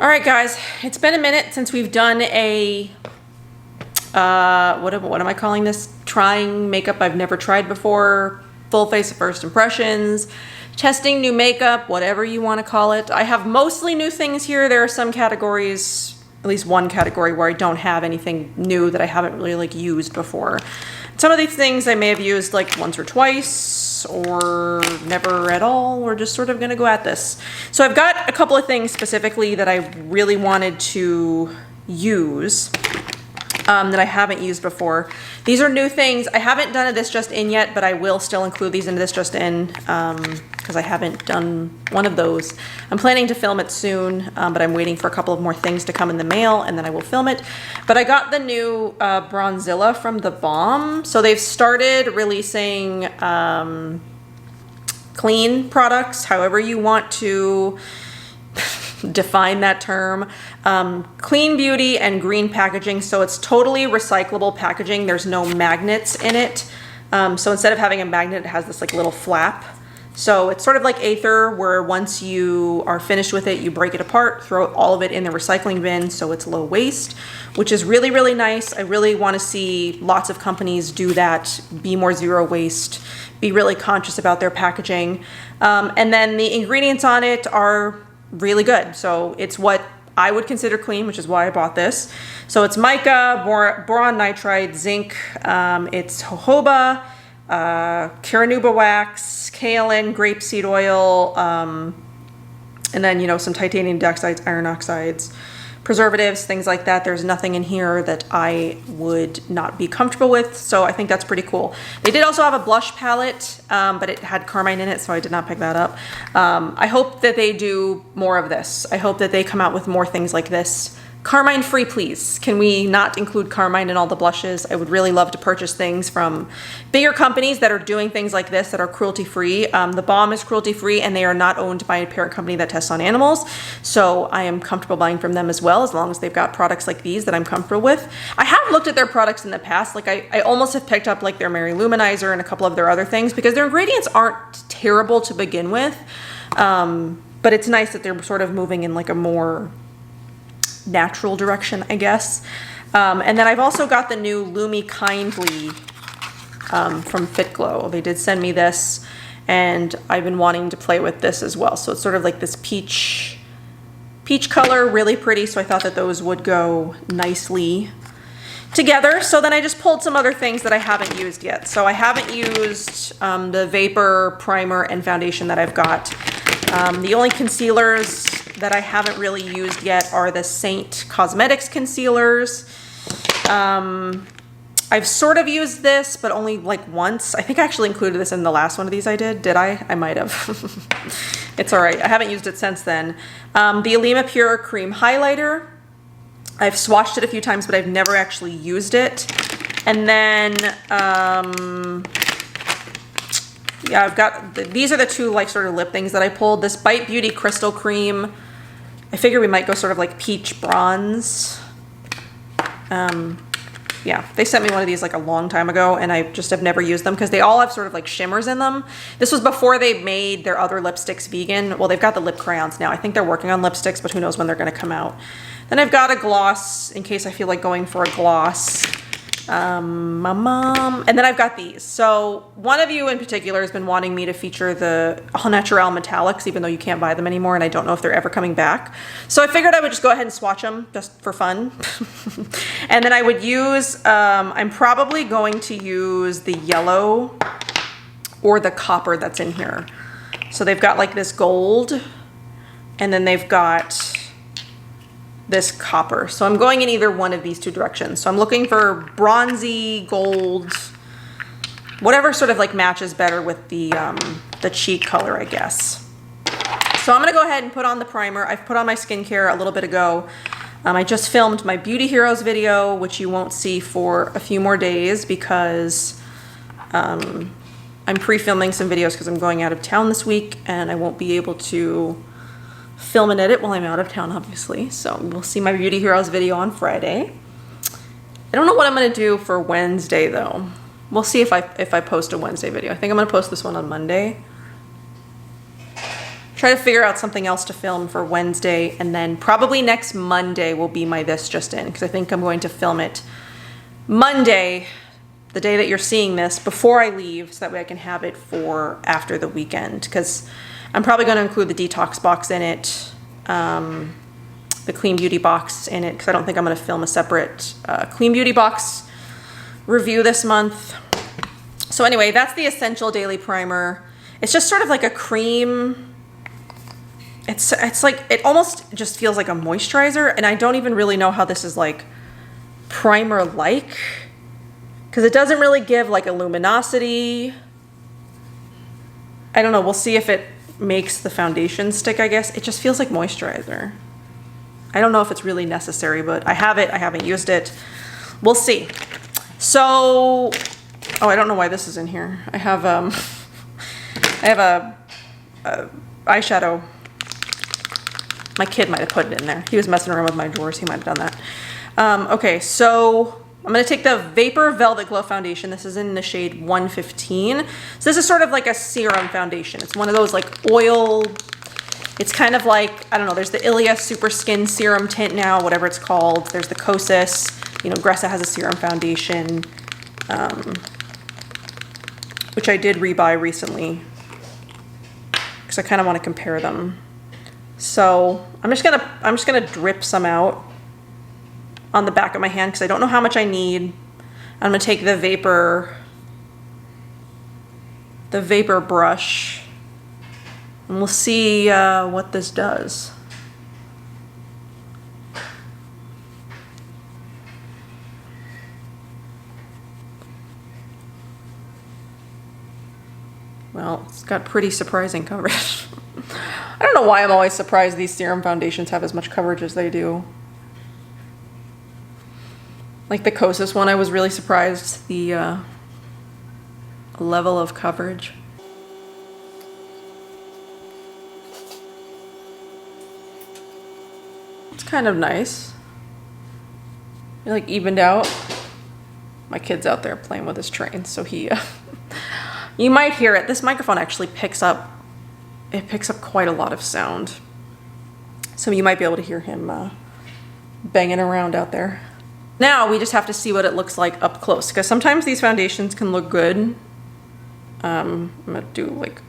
All right, guys, it's been a minute since we've done a, what am I calling this? Trying makeup I've never tried before, full face of first impressions, testing new makeup, whatever you want to call it. I have mostly new things here. There are some categories, at least one category where I don't have anything new that I haven't really used before. Some of these things I may have used like once or twice or never at all. We're just sort of gonna go at this. So I've got a couple of things specifically that I really wanted to use that I haven't used before. These are new things. I haven't done a This Just In yet, but I will still include these in This Just In because I haven't done one of those. I'm planning to film it soon, but I'm waiting for a couple of more things to come in the mail and then I will film it. But I got the new Bronzilla from the Balm. So they've started releasing clean products, however you want to define that term. Clean beauty and green packaging, so it's totally recyclable packaging. There's no magnets in it. So instead of having a magnet, it has this like little flap. So it's sort of like Aether, where once you are finished with it, you break it apart, throw all of it in the recycling bin, so it's low waste, which is really, really nice. I really want to see lots of companies do that, be more zero waste, be really conscious about their packaging. And then the ingredients on it are really good. So it's what I would consider clean, which is why I bought this. So it's mica, boron nitride, zinc, it's jojoba, caranuba wax, kaolin, grapeseed oil, and then, you know, some titanium dioxides, iron oxides, preservatives, things like that. There's nothing in here that I would not be comfortable with, so I think that's pretty cool. They did also have a blush palette, but it had carmine in it, so I did not pick that up. I hope that they do more of this. I hope that they come out with more things like this. Carmine free, please. Can we not include carmine in all the blushes? I would really love to purchase things from bigger companies that are doing things like this that are cruelty free. The Balm is cruelty free and they are not owned by a parent company that tests on animals. So I am comfortable buying from them as well, as long as they've got products like these that I'm comfortable with. I have looked at their products in the past. Like I almost have picked up like their Mary Luminizer and a couple of their other things because their ingredients aren't terrible to begin with. But it's nice that they're sort of moving in like a more natural direction, I guess. And then I've also got the new Lumi Kindly from Fit Glow. They did send me this and I've been wanting to play with this as well. So it's sort of like this peach color, really pretty. So I thought that those would go nicely together. So then I just pulled some other things that I haven't used yet. So I haven't used the Vapor Primer and Foundation that I've got. The only concealers that I haven't really used yet are the Saint Cosmetics concealers. I've sort of used this, but only like once. I think I actually included this in the last one of these I did. Did I? I might have. It's all right. I haven't used it since then. The Alima Pure Cream Highlighter. I've swatched it a few times, but I've never actually used it. And then, yeah, I've got, these are the two like sort of lip things that I pulled. This Bite Beauty Crystal Cream. I figure we might go sort of like peach bronze. Yeah, they sent me one of these like a long time ago and I just have never used them because they all have sort of like shimmers in them. This was before they made their other lipsticks vegan. Well, they've got the lip crayons now. I think they're working on lipsticks, but who knows when they're going to come out. Then I've got a gloss in case I feel like going for a gloss. And then I've got these. So one of you in particular has been wanting me to feature the All Natural Metallics, even though you can't buy them anymore, and I don't know if they're ever coming back. So I figured I would just go ahead and swatch them just for fun. And then I would use, I'm probably going to use the yellow or the copper that's in here. So they've got like this gold, and then they've got this copper. So I'm going in either one of these two directions. So I'm looking for bronzy, gold, whatever sort of like matches better with the cheek color, I guess. So I'm gonna go ahead and put on the primer. I've put on my skincare a little bit ago. I just filmed my Beauty Heroes video, which you won't see for a few more days because I'm pre-filming some videos because I'm going out of town this week and I won't be able to film and edit while I'm out of town, obviously. So we'll see my Beauty Heroes video on Friday. I don't know what I'm gonna do for Wednesday though. We'll see if I post a Wednesday video. I think I'm gonna post this one on Monday. try to figure out something else to film for Wednesday, and then probably next Monday will be my This Just In, because I think I'm going to film it Monday, the day that you're seeing this, before I leave, so that way I can have it for after the weekend, because I'm probably going to include the detox box in it, the clean beauty box in it, because I don't think I'm going to film a separate clean beauty box review this month. So anyway, that's the Essential Daily Primer. It's just sort of like a cream. It's like, it almost just feels like a moisturizer, and I don't even really know how this is like primer-like, because it doesn't really give like a luminosity. I don't know, we'll see if it makes the foundation stick, I guess. It just feels like moisturizer. I don't know if it's really necessary, but I have it, I haven't used it. We'll see. So, oh, I don't know why this is in here. I have a eyeshadow. My kid might have put it in there. He was messing around with my drawers. He might have done that. Okay, so I'm going to take the Vapor Velvet Glow Foundation. This is in the shade 115. So this is sort of like a serum foundation. It's one of those like oil, it's kind of like, I don't know, there's the Ilia Super Skin Serum Tint now, whatever it's called. There's the Kosas. You know, Gressa has a serum foundation, which I did rebuy recently, because I kind of want to compare them. So I'm just gonna drip some out on the back of my hand, because I don't know how much I need. I'm gonna take the vapor brush, and we'll see what this does. Well, it's got pretty surprising coverage. I don't know why I'm always surprised these serum foundations have as much coverage as they do. Like the Kosas one, I was really surprised the level of coverage. It's kind of nice. It like evened out. My kid's out there playing with his train, so he you might hear it. This microphone actually picks up quite a lot of sound. So you might be able to hear him banging around out there. Now we just have to see what it looks like up close, because sometimes these foundations can look good. I'm gonna do like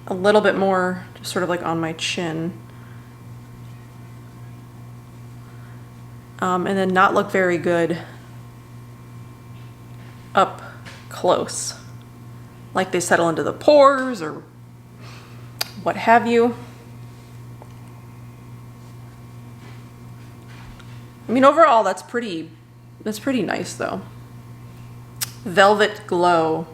a little bit more, just sort of like on my chin. And then not look very good up close. Like they settle into the pores or what have you. I mean, overall, that's pretty nice though. Velvet Glow.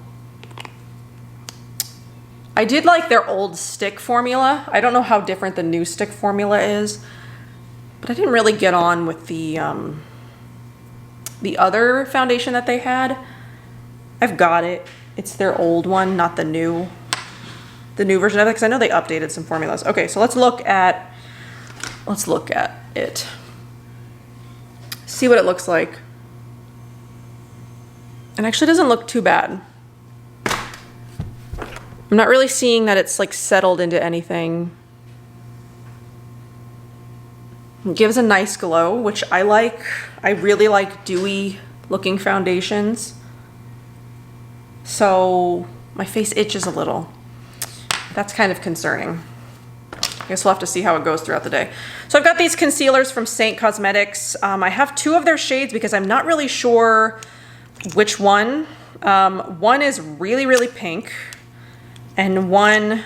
I did like their old stick formula. I don't know how different the new stick formula is, but I didn't really get on with the other foundation that they had. I've got it. It's their old one, not the new version of it, because I know they updated some formulas. Okay, so let's look at it. See what it looks like. It actually doesn't look too bad. I'm not really seeing that it's like settled into anything. It gives a nice glow, which I like. I really like dewy looking foundations. So my face itches a little. That's kind of concerning. I guess we'll have to see how it goes throughout the day. So I've got these concealers from Saint Cosmetics. I have two of their shades because I'm not really sure which one. One is really, really pink, and one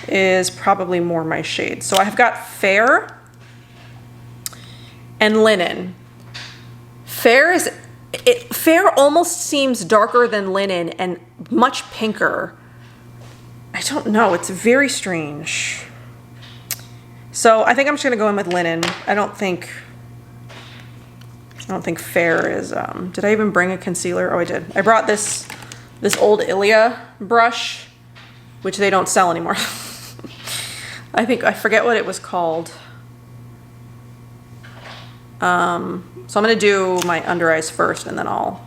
is probably more my shade. So I've got Fair and Linen. Fair almost seems darker than Linen and much pinker. I don't know, it's very strange. So I think I'm just gonna go in with Linen. I don't think Fair is, did I even bring a concealer? Oh, I did. I brought this old Ilia brush, which they don't sell anymore. I forget what it was called. So I'm gonna do my under eyes first, and then I'll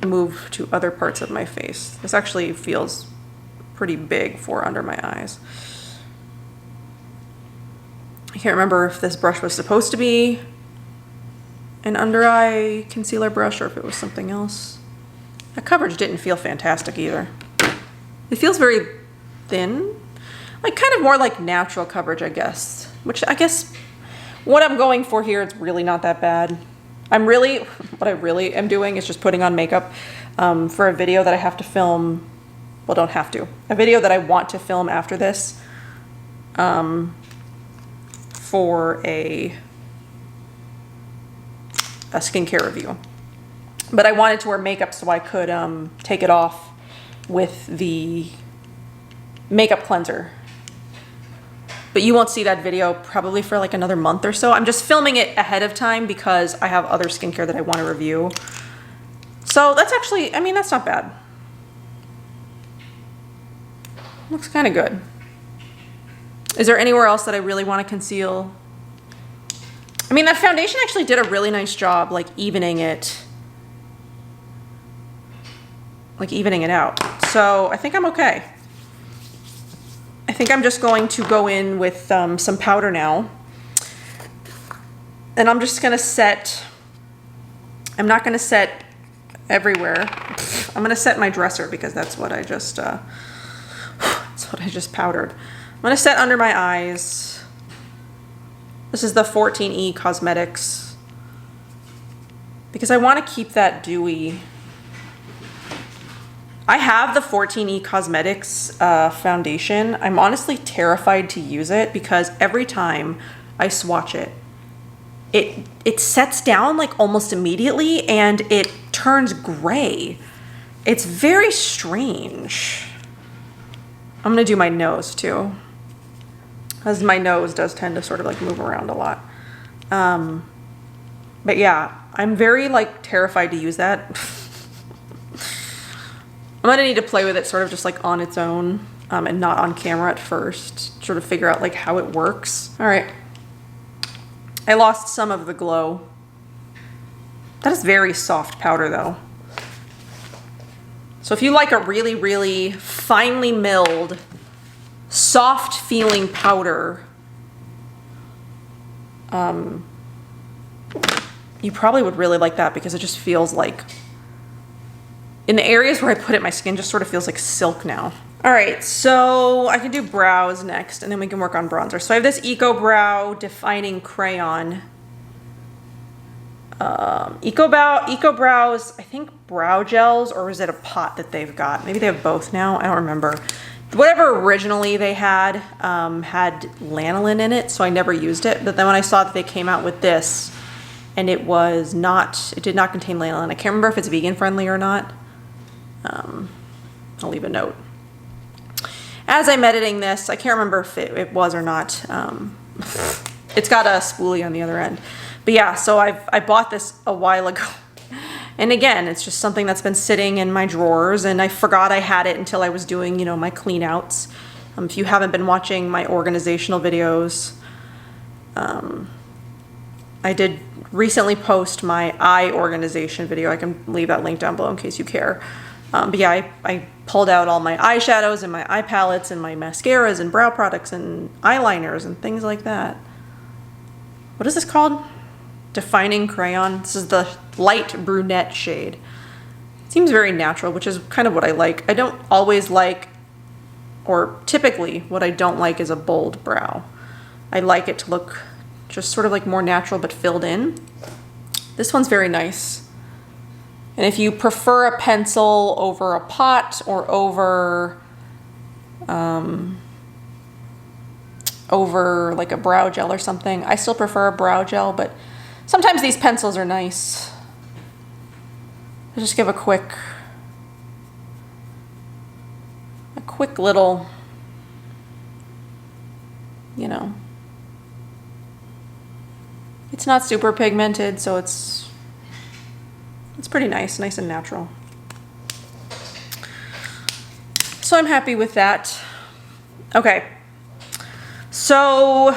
move to other parts of my face. This actually feels pretty big for under my eyes. I can't remember if this brush was supposed to be an under eye concealer brush or if it was something else. The coverage didn't feel fantastic either. It feels very thin, like kind of more like natural coverage, I guess, which I guess what I'm going for here, it's really not that bad. What I really am doing is just putting on makeup for a video that I have to film. Well, don't have to. A video that I want to film after this for a skincare review. But I wanted to wear makeup so I could take it off with the makeup cleanser. But you won't see that video probably for like another month or so. I'm just filming it ahead of time because I have other skincare that I want to review. So that's actually, I mean, that's not bad. Looks kind of good. Is there anywhere else that I really want to conceal? I mean, that foundation actually did a really nice job, like evening it out. So I think I'm okay. I think I'm just going to go in with some powder now. And I'm just gonna set, I'm not gonna set everywhere. I'm gonna set my dresser because that's what I just, powdered. I'm gonna set under my eyes. This is the 14E Cosmetics because I want to keep that dewy. I have the 14E Cosmetics foundation. I'm honestly terrified to use it because every time I swatch it, it sets down like almost immediately and it turns gray. It's very strange. I'm gonna do my nose too, because my nose does tend to sort of like move around a lot. But yeah, I'm very like terrified to use that. I'm gonna need to play with it sort of just like on its own and not on camera at first, sort of figure out like how it works. All right, I lost some of the glow. That is very soft powder though. So if you like a really, really finely milled, soft feeling powder, you probably would really like that because it just feels like, in the areas where I put it, my skin just sort of feels like silk now. All right, so I can do brows next and then we can work on bronzer. So I have this Eco Brow Defining Crayon. Eco Brows, I think brow gels, or is it a pot that they've got? Maybe they have both now, I don't remember. Whatever originally they had lanolin in it, so I never used it. But then when I saw that they came out with this, and it did not contain lanolin. I can't remember if it's vegan friendly or not. I'll leave a note. As I'm editing this, I can't remember if it was or not. It's got a spoolie on the other end. But yeah, so I bought this a while ago. And again, it's just something that's been sitting in my drawers and I forgot I had it until I was doing, you know, my clean outs. If you haven't been watching my organizational videos, I did recently post my eye organization video. I can leave that link down below in case you care. But yeah, I pulled out all my eyeshadows and my eye palettes and my mascaras and brow products and eyeliners and things like that. What is this called? Defining Crayon. This is the light brunette shade. It seems very natural, which is kind of what I like. I don't always like, or typically what I don't like is a bold brow. I like it to look just sort of like more natural but filled in. This one's very nice. And if you prefer a pencil over a pot or over like a brow gel or something, I still prefer a brow gel, but sometimes these pencils are nice. I'll just give a quick little, you know, it's not super pigmented, so it's pretty nice and natural. So I'm happy with that. Okay, so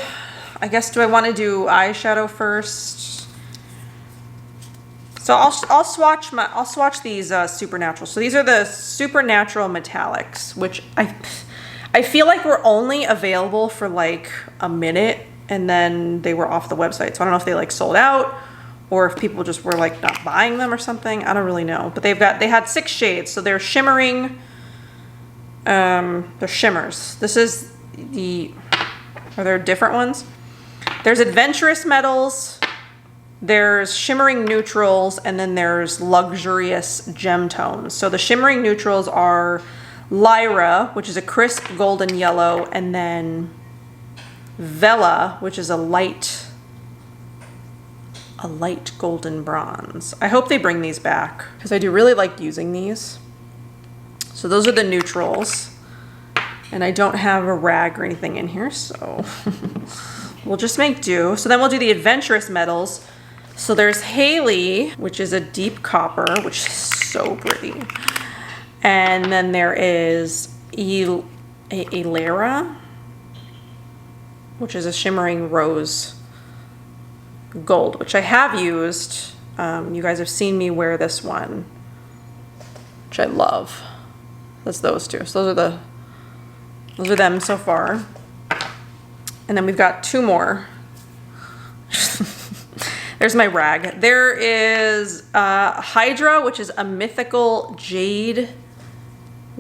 I guess, do I want to do eyeshadow first? So I'll swatch these Supernatural. So these are the Supernatural Metallics, which I feel like were only available for like a minute and then they were off the website. So I don't know if they like sold out or if people just were like not buying them or something. I don't really know. But they had 6 shades. So they're shimmering. They're shimmers. This is are there different ones? There's adventurous metals, there's shimmering neutrals, and then there's luxurious gem tones. So the shimmering neutrals are Lyra, which is a crisp golden yellow, and then Vela, which is a light golden bronze. I hope they bring these back because I do really like using these. So those are the neutrals. And I don't have a rag or anything in here, so we'll just make do. So then we'll do the adventurous metals. So there's Haley, which is a deep copper, which is so pretty. And then there is Elera, which is a shimmering rose gold, which I have used. You guys have seen me wear this one, which I love. That's those two. So those are them so far. And then we've got 2 more. There's my rag. There is Hydra, which is a mythical jade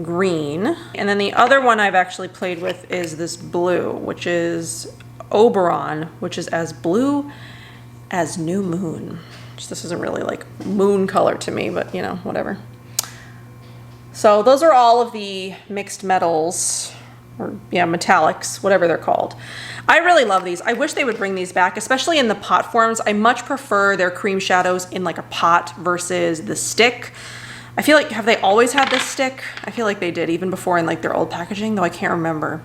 green. And then the other one I've actually played with is this blue, which is Oberon, which is as blue as new moon. This isn't really like moon color to me, but you know, whatever. So those are all of the mixed metals, or yeah, metallics, whatever they're called. I really love these. I wish they would bring these back, especially in the pot forms. I much prefer their cream shadows in like a pot versus the stick. I feel like, have they always had this stick? I feel like they did, even before in like their old packaging, though I can't remember.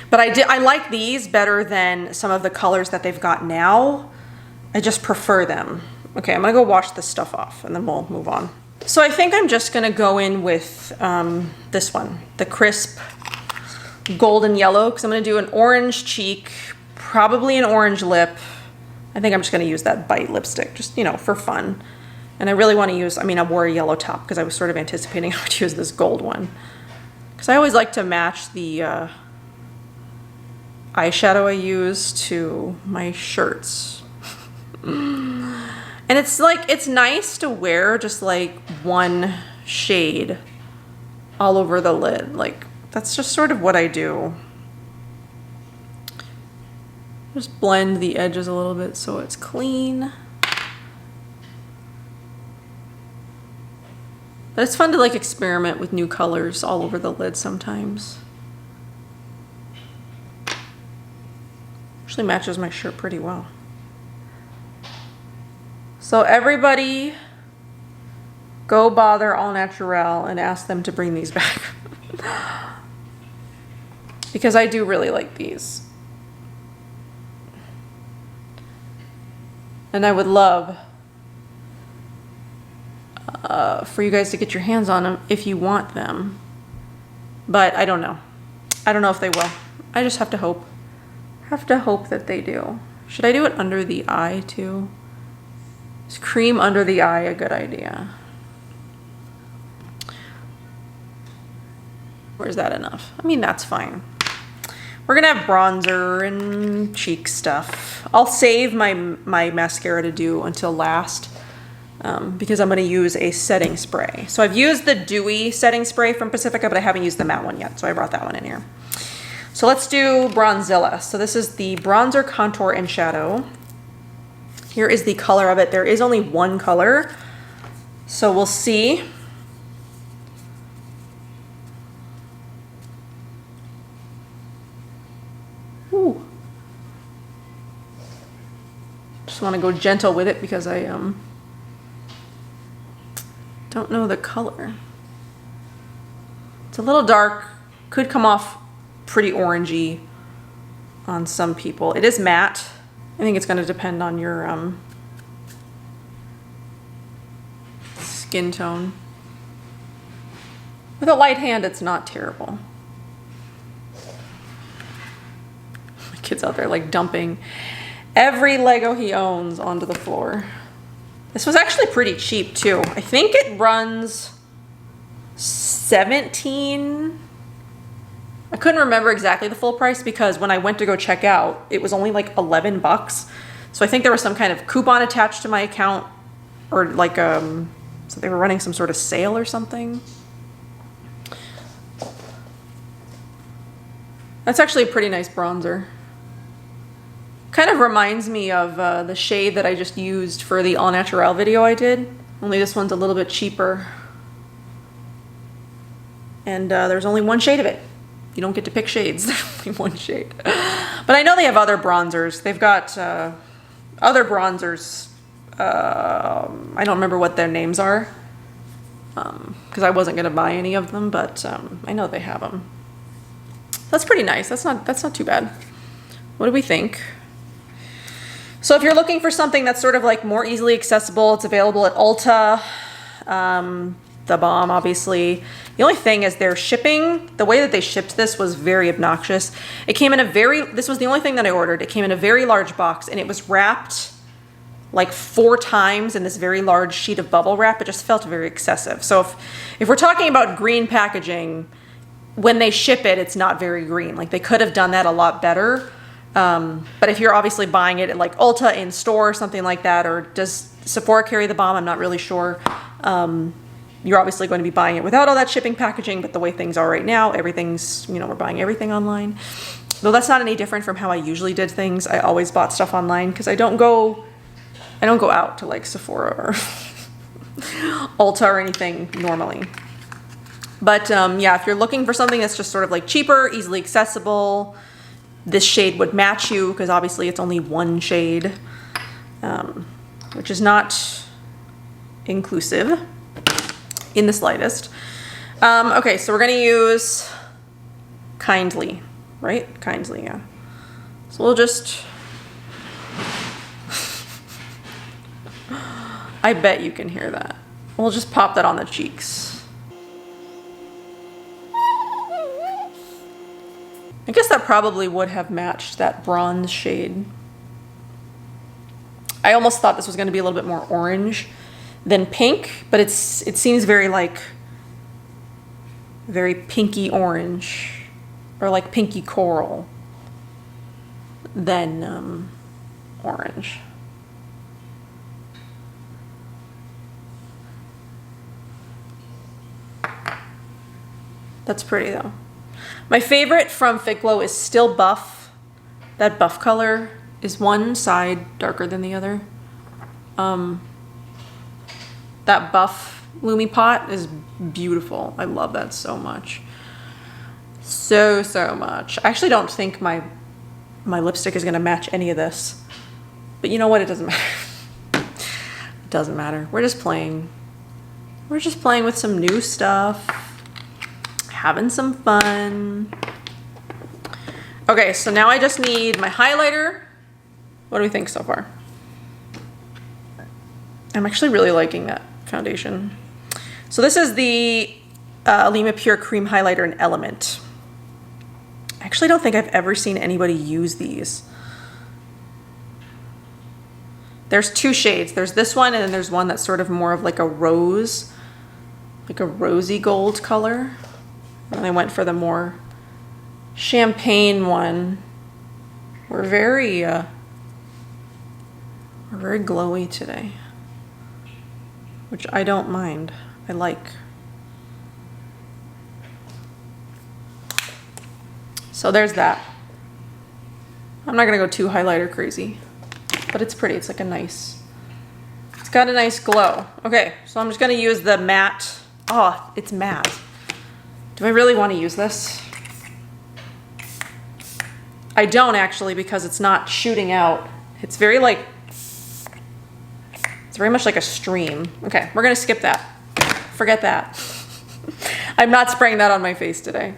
But I like these better than some of the colors that they've got now. I just prefer them. Okay, I'm gonna go wash this stuff off and then we'll move on. So I think I'm just gonna go in with this one, the crisp golden yellow, because I'm gonna do an orange cheek, probably an orange lip. I think I'm just gonna use that Bite lipstick, just, you know, for fun. And I really wanna use, I mean, I wore a yellow top because I was sort of anticipating I would use this gold one. Because I always like to match the eyeshadow I use to my shirts. And it's like, it's nice to wear just like one shade all over the lid. Like, that's just sort of what I do. Just blend the edges a little bit so it's clean. But it's fun to like experiment with new colors all over the lid sometimes. Actually matches my shirt pretty well. So everybody go bother All Natural and ask them to bring these back. Because I do really like these. And I would love for you guys to get your hands on them if you want them. But I don't know. I don't know if they will. I just have to hope. Have to hope that they do. Should I do it under the eye too? Is cream under the eye a good idea? Or is that enough? I mean, that's fine. We're gonna have bronzer and cheek stuff. I'll save my mascara to do until last because I'm gonna use a setting spray. So I've used the dewy setting spray from Pacifica, but I haven't used the matte one yet, so I brought that one in here. So let's do Bronzilla. So this is the bronzer, contour, and shadow. Here is the color of it. There is only one color, so we'll see. Ooh. Just want to go gentle with it because I don't know the color. It's a little dark, could come off pretty orangey on some people. It is matte. I think it's going to depend on your skin tone. With a light hand, it's not terrible. My kid's out there like dumping every Lego he owns onto the floor. This was actually pretty cheap too. I think it runs 17. I couldn't remember exactly the full price because when I went to go check out, it was only like 11 bucks. So I think there was some kind of coupon attached to my account, or like so they were running some sort of sale or something. That's actually a pretty nice bronzer. Kind of reminds me of the shade that I just used for the All Natural video I did, only this one's a little bit cheaper. And there's only one shade of it. You don't get to pick shades, there's only one shade. But I know they have other bronzers. They've got other bronzers. I don't remember what their names are because I wasn't gonna buy any of them, but I know they have them. That's pretty nice. That's not too bad. What do we think? So if you're looking for something that's sort of like more easily accessible, it's available at Ulta. The Balm, obviously. The only thing is their shipping, the way that they shipped this was very obnoxious. It came in this was the only thing that I ordered. It came in a very large box and it was wrapped like 4 times in this very large sheet of bubble wrap. It just felt very excessive. So if we're talking about green packaging, when they ship it, it's not very green. Like they could have done that a lot better. But if you're obviously buying it at like Ulta in store or something like that, or does Sephora carry the Balm? I'm not really sure. You're obviously going to be buying it without all that shipping packaging, but the way things are right now, everything's, we're buying everything online. Though that's not any different from how I usually did things. I always bought stuff online because I don't go out to like Sephora or Ulta or anything normally. But yeah, if you're looking for something that's just sort of like cheaper, easily accessible, this shade would match you because obviously it's only one shade, which is not inclusive in the slightest. Okay, so we're gonna use Kindly, right? Kindly, yeah. So we'll just, I bet you can hear that. We'll just pop that on the cheeks. I guess that probably would have matched that bronze shade. I almost thought this was gonna be a little bit more orange than pink, but it seems very like very pinky orange or like pinky coral than orange. That's pretty though. My favorite from Fit Glow is still Buff. That buff color is one side darker than the other. That Buff Lumi Pot is beautiful. I love that so much. So much. I actually don't think my lipstick is gonna match any of this. But you know what? It doesn't matter. It doesn't matter. We're just playing. We're just playing with some new stuff. Having some fun. Okay, so now I just need my highlighter. What do we think so far? I'm actually really liking that foundation. So this is the Alima Pure Cream Highlighter in Element. I actually don't think I've ever seen anybody use these. There's 2 shades. There's this one and then there's one that's sort of more of like a rose, like a rosy gold color. And I went for the more champagne one. We're very glowy today, which I don't mind. I like. So there's that. I'm not gonna go too highlighter crazy, but it's pretty. It's like a nice, it's got a nice glow. Okay, so I'm just gonna use the matte. Oh, it's matte. Do I really want to use this? I don't actually, because it's not shooting out. It's very like, it's very much like a stream. Okay, we're gonna skip that. Forget that. I'm not spraying that on my face today.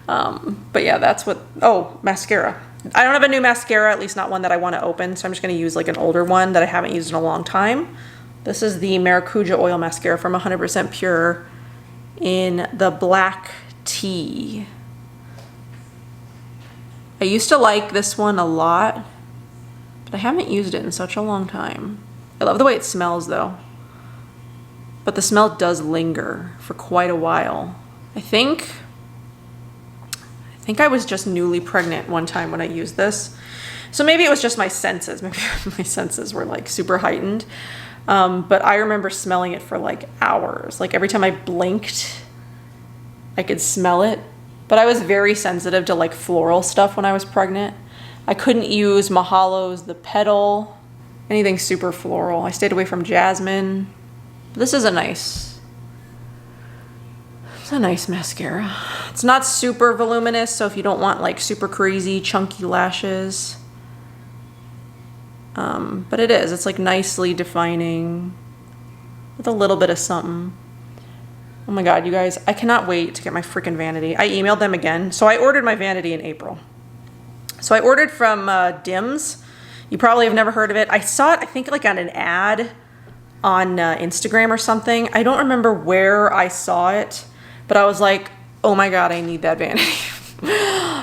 But yeah, that's what, oh, mascara. I don't have a new mascara, at least not one that I want to open, so I'm just gonna use like an older one that I haven't used in a long time. This is the Maracuja Oil Mascara from 100% Pure in the black tea. I used to like this one a lot, but I haven't used it in such a long time. I love the way it smells though. But the smell does linger for quite a while. I think I was just newly pregnant one time when I used this. So maybe it was just my senses. Maybe my senses were like super heightened. But I remember smelling it for like hours. Like every time I blinked, I could smell it. But I was very sensitive to like floral stuff when I was pregnant. I couldn't use Mahalo's The Petal, anything super floral. I stayed away from jasmine. This is it's a nice mascara. It's not super voluminous, so if you don't want like super crazy chunky lashes. But it is. It's like nicely defining with a little bit of something. Oh my God, you guys, I cannot wait to get my freaking vanity. I emailed them again. So I ordered my vanity in April. So I ordered from Dims. You probably have never heard of it. I saw it, I think like on an ad on Instagram or something. I don't remember where I saw it, but I was like, oh my God, I need that vanity.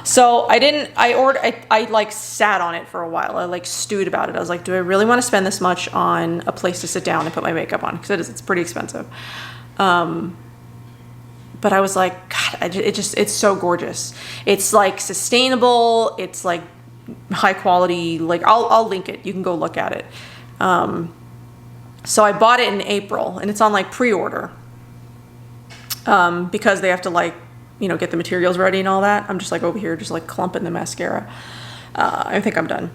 So I like sat on it for a while. I like stewed about it. I was like, do I really want to spend this much on a place to sit down and put my makeup on? Because it's pretty expensive. But I was like, God, it's so gorgeous. It's like sustainable. It's like high quality. Like I'll link it. You can go look at it. So I bought it in April and it's on like pre-order. Because they have to like, you know, get the materials ready and all that. I'm just like over here, just like clumping the mascara. I think I'm done.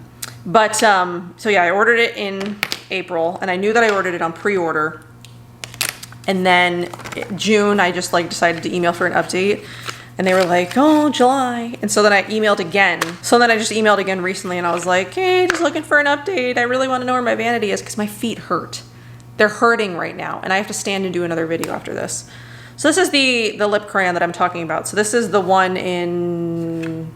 But, so yeah, I ordered it in April and I knew that I ordered it on pre-order. And then June, I just like decided to email for an update and they were like, oh, July. And so then I emailed again. So then I just emailed again recently and I was like, hey, just looking for an update. I really want to know where my vanity is because my feet hurt. They're hurting right now. And I have to stand and do another video after this. So this is the lip crayon that I'm talking about. So this is the one in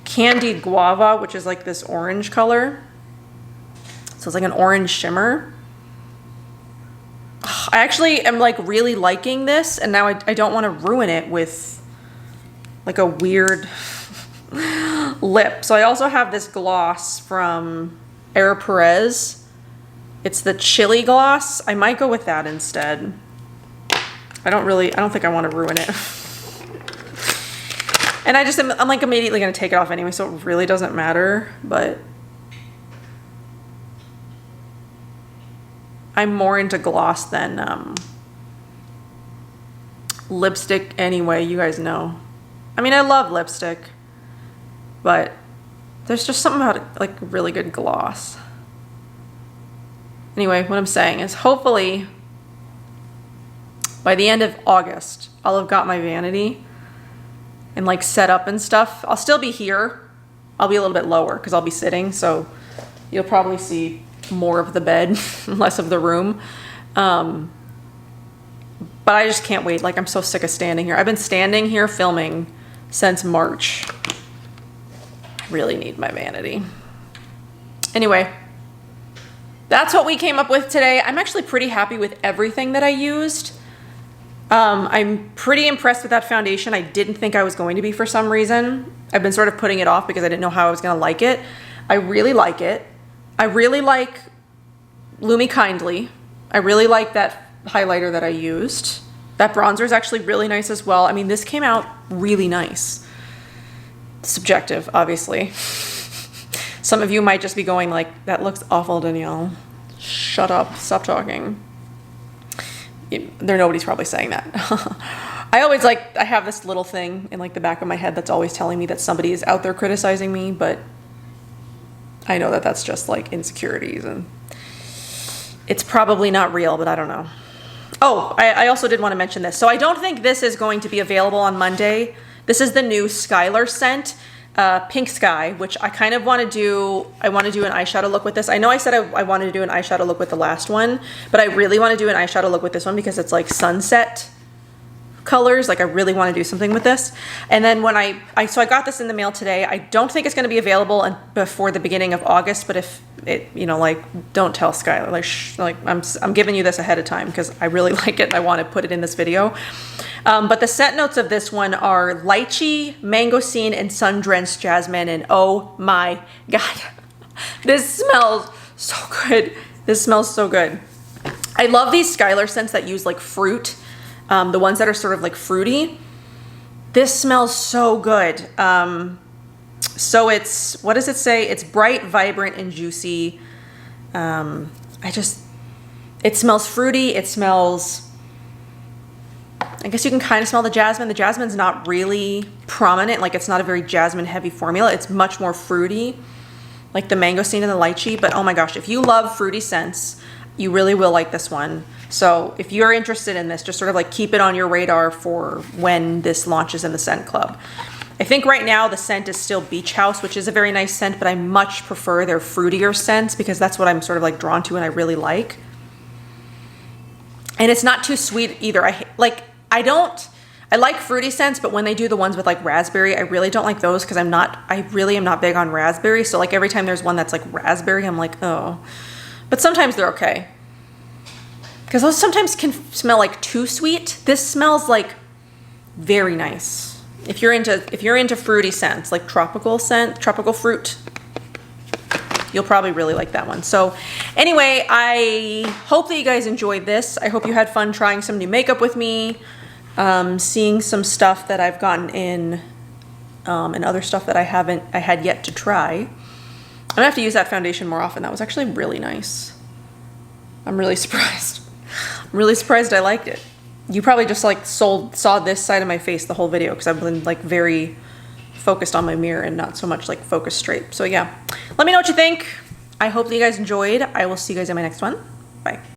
Candied Guava, which is like this orange color. So it's like an orange shimmer. I actually am like really liking this, and now I don't want to ruin it with like a weird lip. So I also have this gloss from Air-Perez. It's the chili gloss. I might go with that instead. I don't think I want to ruin it. And I'm like immediately going to take it off anyway, so it really doesn't matter, but I'm more into gloss than lipstick anyway, you guys know. I mean, I love lipstick, but there's just something about it, like really good gloss. Anyway, what I'm saying is hopefully by the end of August, I'll have got my vanity and like set up and stuff. I'll still be here. I'll be a little bit lower because I'll be sitting, so you'll probably see more of the bed, less of the room. But I just can't wait. Like, I'm so sick of standing here. I've been standing here filming since March. I really need my vanity. Anyway, that's what we came up with today. I'm actually pretty happy with everything that I used. I'm pretty impressed with that foundation. I didn't think I was going to be for some reason. I've been sort of putting it off because I didn't know how I was going to like it. I really like it. I really like Lumi Kindly. I really like that highlighter that I used. That bronzer is actually really nice as well. I mean, this came out really nice. Subjective, obviously. Some of you might just be going like, that looks awful, Danielle. Shut up, stop talking. Nobody's probably saying that. I have this little thing in like the back of my head that's always telling me that somebody is out there criticizing me, but I know that that's just like insecurities and it's probably not real, but I don't know. Oh, I also did want to mention this. So I don't think this is going to be available on Monday. This is the new Skylar scent, Pink Sky, which I kind of want to do. I want to do an eyeshadow look with this. I know I said I wanted to do an eyeshadow look with the last one, but I really want to do an eyeshadow look with this one because it's like sunset colors. Like I really want to do something with this. And then when so I got this in the mail today. I don't think it's going to be available before the beginning of August, but if it, you know, like don't tell Skylar, like I'm giving you this ahead of time because I really like it and I want to put it in this video. But the scent notes of this one are lychee, mangosteen, and sun-drenched jasmine. And oh my God, this smells so good. This smells so good. I love these Skylar scents that use like fruit, the ones that are sort of like fruity. This smells so good. So it's, what does it say? It's bright, vibrant, and juicy. It smells fruity. It smells, I guess you can kind of smell the jasmine. The jasmine's not really prominent. Like it's not a very jasmine heavy formula. It's much more fruity, like the mangosteen and the lychee. But oh my gosh, if you love fruity scents, you really will like this one. So if you're interested in this, just sort of like keep it on your radar for when this launches in the scent club. I think right now the scent is still Beach House, which is a very nice scent, but I much prefer their fruitier scents because that's what I'm sort of like drawn to and I really like. And it's not too sweet either. I like fruity scents, but when they do the ones with like raspberry, I really don't like those because I really am not big on raspberry. So like every time there's one that's like raspberry, I'm like, oh. But sometimes they're okay. Because those sometimes can smell like too sweet. This smells like very nice. If you're into fruity scents, like tropical fruit, you'll probably really like that one. So anyway, I hope that you guys enjoyed this. I hope you had fun trying some new makeup with me, seeing some stuff that I've gotten in, and other stuff that I had yet to try. I'm gonna have to use that foundation more often. That was actually really nice. I'm really surprised. I'm really surprised I liked it. You probably just like saw this side of my face the whole video because I've been like very focused on my mirror and not so much like focused straight. So yeah, let me know what you think. I hope that you guys enjoyed. I will see you guys in my next one. Bye.